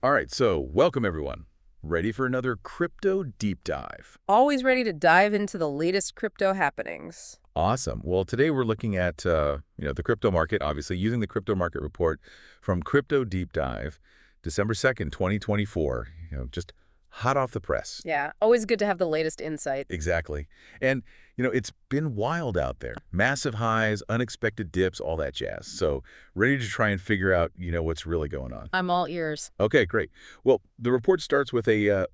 All right, so welcome everyone. Ready for another crypto deep dive? Always ready to dive into the latest crypto happenings. Awesome. Well, today we're looking at the crypto market, obviously using the crypto market report from Crypto Deep Dive, December 2nd, 2024. Just hot off the press. Yeah, always good to have the latest insight. Exactly. And it's been wild out there. Massive highs, unexpected dips, all that jazz. So ready to try and figure out, what's really going on. I'm all ears. Okay, great. Well, the report starts with a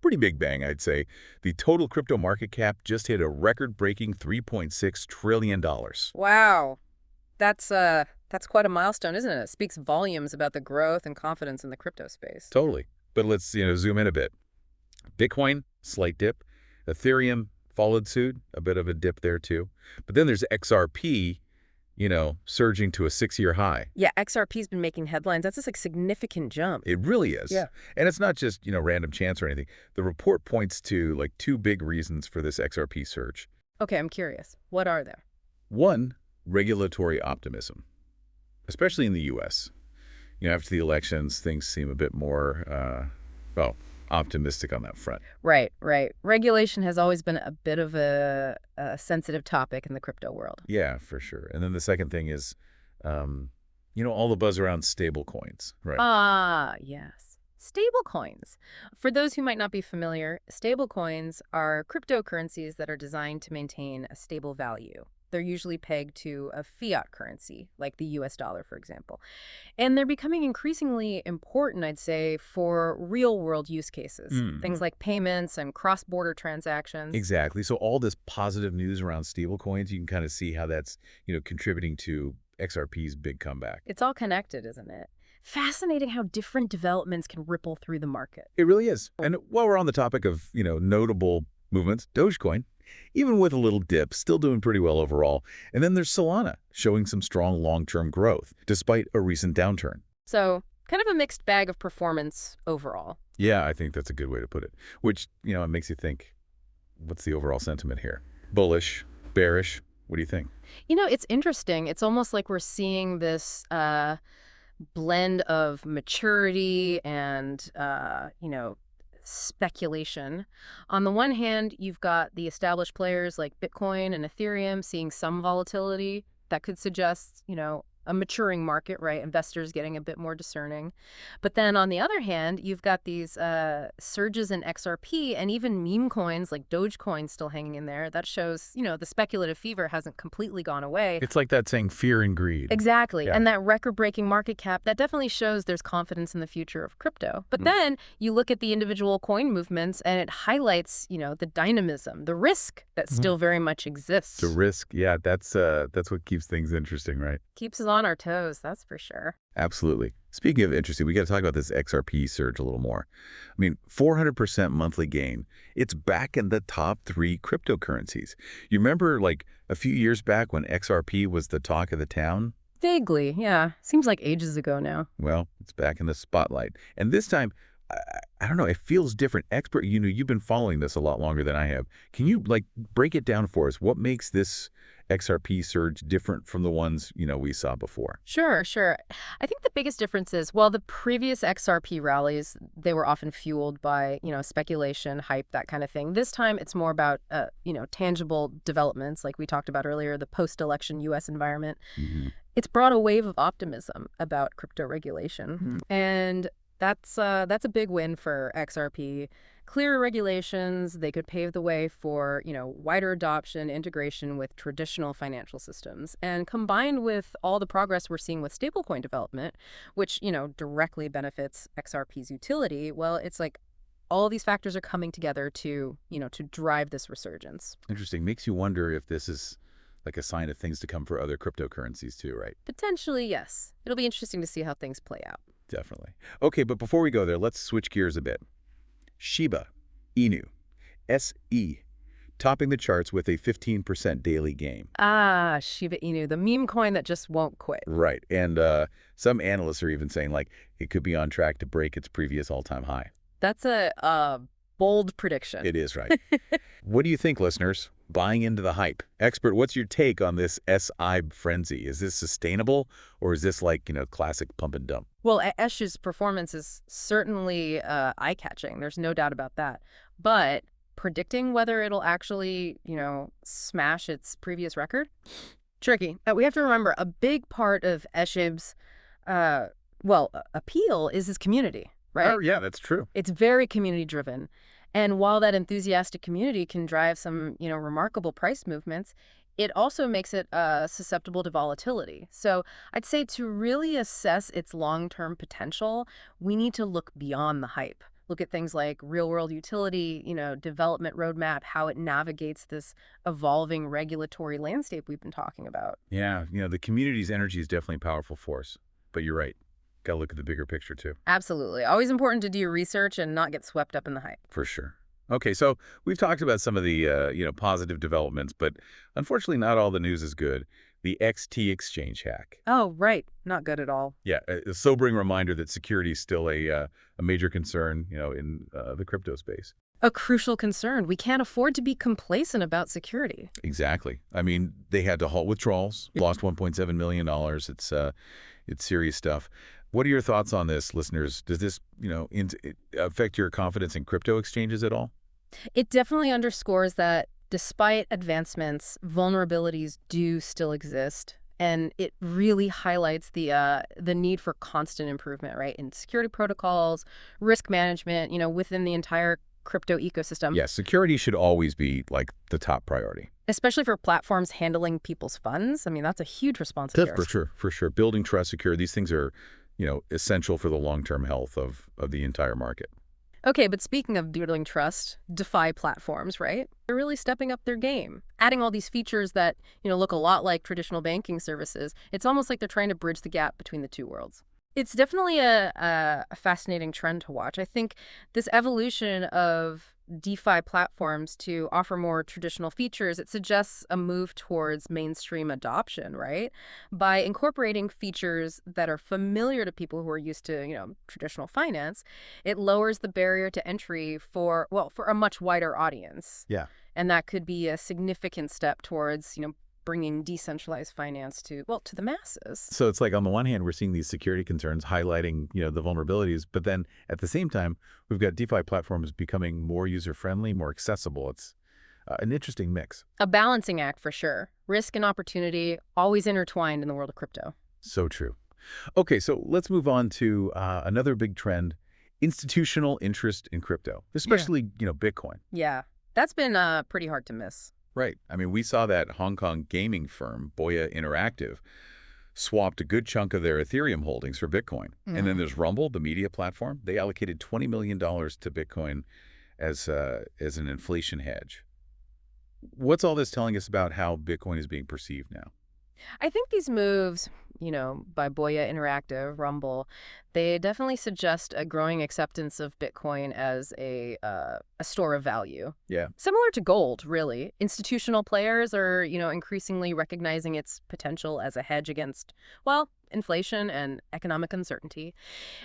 pretty big bang, I'd say. The total crypto market cap just hit a record-breaking $3.6 trillion. Wow. That's quite a milestone, isn't it? It speaks volumes about the growth and confidence in the crypto space. Totally. But let's, zoom in a bit. Bitcoin, slight dip. Ethereum followed suit, a bit of a dip there too. But then there's XRP, surging to a 6-year high. Yeah, XRP's been making headlines. That's a significant jump. It really is. Yeah. And it's not just, random chance or anything. The report points to, two big reasons for this XRP surge. Okay, I'm curious. What are they? One, regulatory optimism, especially in the U.S. After the elections, things seem a bit more, optimistic on that front. Right. Regulation has always been a bit of a sensitive topic in the crypto world. Yeah, for sure. And then the second thing is, all the buzz around stable coins, right? Ah, yes. Stablecoins. For those who might not be familiar, stablecoins are cryptocurrencies that are designed to maintain a stable value. They're usually pegged to a fiat currency, like the US dollar, for example. And they're becoming increasingly important, I'd say, for real-world use cases. Things like payments and cross-border transactions. Exactly. So all this positive news around stablecoins, you can kind of see how that's, contributing to XRP's big comeback. It's all connected, isn't it? Fascinating how different developments can ripple through the market. It really is. And while we're on the topic of, notable movements, Dogecoin, even with a little dip, still doing pretty well overall. And then there's Solana, showing some strong long-term growth, despite a recent downturn. So, kind of a mixed bag of performance overall. Yeah, I think that's a good way to put it. Which, it makes you think, what's the overall sentiment here? Bullish, bearish? What do you think? It's interesting. It's almost like we're seeing this blend of maturity and, speculation. On the one hand, you've got the established players like Bitcoin and Ethereum seeing some volatility that could suggest, a maturing market, right? Investors getting a bit more discerning. But then on the other hand, you've got these surges in XRP and even meme coins like Dogecoin still hanging in there. That shows, the speculative fever hasn't completely gone away. It's like that saying fear and greed. Exactly. Yeah. And that record-breaking market cap, that definitely shows there's confidence in the future of crypto. But then you look at the individual coin movements and it highlights, the dynamism, the risk that still very much exists. The risk, yeah, that's what keeps things interesting, right? Keeps us on our toes, that's for sure. Absolutely. Speaking of interesting, we got to talk about this XRP surge a little more. 400% monthly gain. It's back in the top 3 cryptocurrencies. You remember, a few years back when XRP was the talk of the town? Vaguely, yeah. Seems like ages ago now. Well, it's back in the spotlight. And this time, I don't know, it feels different. You've been following this a lot longer than I have. Can you, break it down for us? What makes this XRP surge different from the ones, we saw before? Sure. I think the biggest difference is, while the previous XRP rallies, they were often fueled by, speculation, hype, that kind of thing. This time, it's more about, tangible developments, like we talked about earlier, the post-election U.S. environment. It's brought a wave of optimism about crypto regulation. And that's a big win for XRP. Clearer regulations, they could pave the way for, wider adoption, integration with traditional financial systems. And combined with all the progress we're seeing with stablecoin development, which, directly benefits XRP's utility, well, it's like all of these factors are coming together to, to drive this resurgence. Interesting. Makes you wonder if this is like a sign of things to come for other cryptocurrencies too, right? Potentially, yes. It'll be interesting to see how things play out. Definitely. Okay, but before we go there, let's switch gears a bit. Shiba Inu, SE, topping the charts with a 15% daily gain. Ah, Shiba Inu, the meme coin that just won't quit. Right. And some analysts are even saying, it could be on track to break its previous all-time high. That's a bold prediction. It is, right. What do you think, listeners? Buying into the hype. Expert, what's your take on this SI frenzy? Is this sustainable, or is this like, classic pump and dump? Well, Esh's performance is certainly eye-catching. There's no doubt about that. But predicting whether it'll actually, smash its previous record? Tricky. We have to remember a big part of Eshib's, appeal is his community, right? Oh, yeah, that's true. It's very community-driven. And while that enthusiastic community can drive some, remarkable price movements, it also makes it susceptible to volatility. So I'd say to really assess its long-term potential, we need to look beyond the hype. Look at things like real-world utility, development roadmap, how it navigates this evolving regulatory landscape we've been talking about. Yeah, the community's energy is definitely a powerful force. But you're right. Got to look at the bigger picture, too. Absolutely. Always important to do your research and not get swept up in the hype. For sure. Okay, so we've talked about some of the, positive developments, but unfortunately not all the news is good. The XT exchange hack. Oh, right. Not good at all. Yeah, a sobering reminder that security is still a major concern, in the crypto space. A crucial concern. We can't afford to be complacent about security. Exactly. I mean, they had to halt withdrawals, lost $1.7 million. It's serious stuff. What are your thoughts on this, listeners? Does this, affect your confidence in crypto exchanges at all? It definitely underscores that despite advancements, vulnerabilities do still exist. And it really highlights the need for constant improvement, right? In security protocols, risk management, within the entire crypto ecosystem. Yes, security should always be like the top priority. Especially for platforms handling people's funds. I mean, that's a huge responsibility. For sure. Building trust, security, these things are, essential for the long-term health of the entire market. Okay, but speaking of building trust, DeFi platforms, right? They're really stepping up their game, adding all these features that, look a lot like traditional banking services. It's almost like they're trying to bridge the gap between the two worlds. It's definitely a fascinating trend to watch. I think this evolution of DeFi platforms to offer more traditional features, it suggests a move towards mainstream adoption, right? By incorporating features that are familiar to people who are used to, traditional finance, it lowers the barrier to entry for a much wider audience. Yeah. And that could be a significant step towards, bringing decentralized finance to the masses. So it's like on the one hand, we're seeing these security concerns highlighting, the vulnerabilities, but then at the same time, we've got DeFi platforms becoming more user-friendly, more accessible. It's an interesting mix. A balancing act for sure. Risk and opportunity always intertwined in the world of crypto. So true. Okay, so let's move on to another big trend, institutional interest in crypto, especially, Bitcoin. Yeah, that's been pretty hard to miss. Right. I mean, we saw that Hong Kong gaming firm, Boya Interactive, swapped a good chunk of their Ethereum holdings for Bitcoin. And then there's Rumble, the media platform. They allocated $20 million to Bitcoin as an inflation hedge. What's all this telling us about how Bitcoin is being perceived now? I think these moves, by Boya Interactive, Rumble, they definitely suggest a growing acceptance of Bitcoin as a store of value. Yeah. Similar to gold, really. Institutional players are, increasingly recognizing its potential as a hedge against, inflation and economic uncertainty.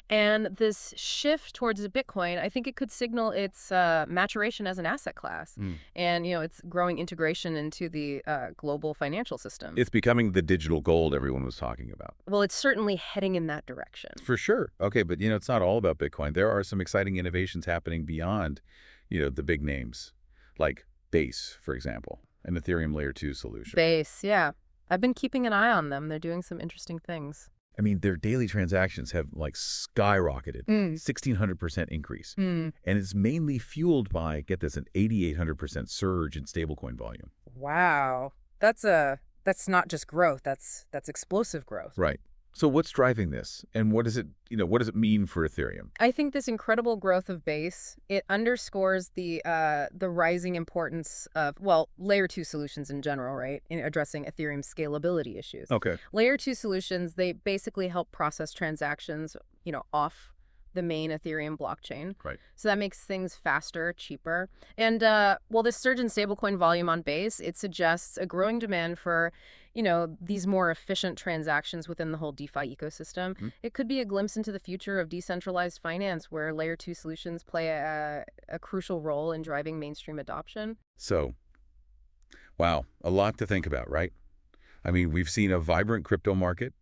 And this shift towards Bitcoin, I think it could signal its maturation as an asset class and, its growing integration into the global financial system. It's becoming the digital gold everyone was talking about. Well, it's certainly heading in that direction. For sure. Okay, but, it's not all about Bitcoin. There are some exciting innovations happening beyond, the big names, like Base, for example, an Ethereum Layer 2 solution. Base, yeah. I've been keeping an eye on them. They're doing some interesting things. I mean, their daily transactions have skyrocketed, 1,600% increase. And it's mainly fueled by, get this, an 8,800% surge in stablecoin volume. Wow. That's not just growth. That's explosive growth. Right. So what's driving this? And what does it mean for Ethereum? I think this incredible growth of Base, it underscores the rising importance of, layer 2 solutions in general, right? In addressing Ethereum's scalability issues. Okay. Layer 2 solutions, they basically help process transactions, off the main Ethereum blockchain. Right. So that makes things faster, cheaper. And, well, this surge in stablecoin volume on Base, it suggests a growing demand for, these more efficient transactions within the whole DeFi ecosystem. It could be a glimpse into the future of decentralized finance, where Layer 2 solutions play a crucial role in driving mainstream adoption. So, wow, a lot to think about, right? I mean, we've seen a vibrant crypto market,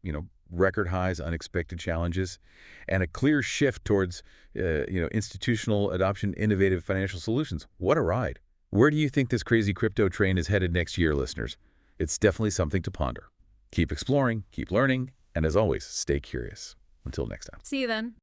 record highs, unexpected challenges, and a clear shift towards, institutional adoption, innovative financial solutions. What a ride. Where do you think this crazy crypto train is headed next year, listeners? It's definitely something to ponder. Keep exploring, keep learning, and as always, stay curious. Until next time. See you then.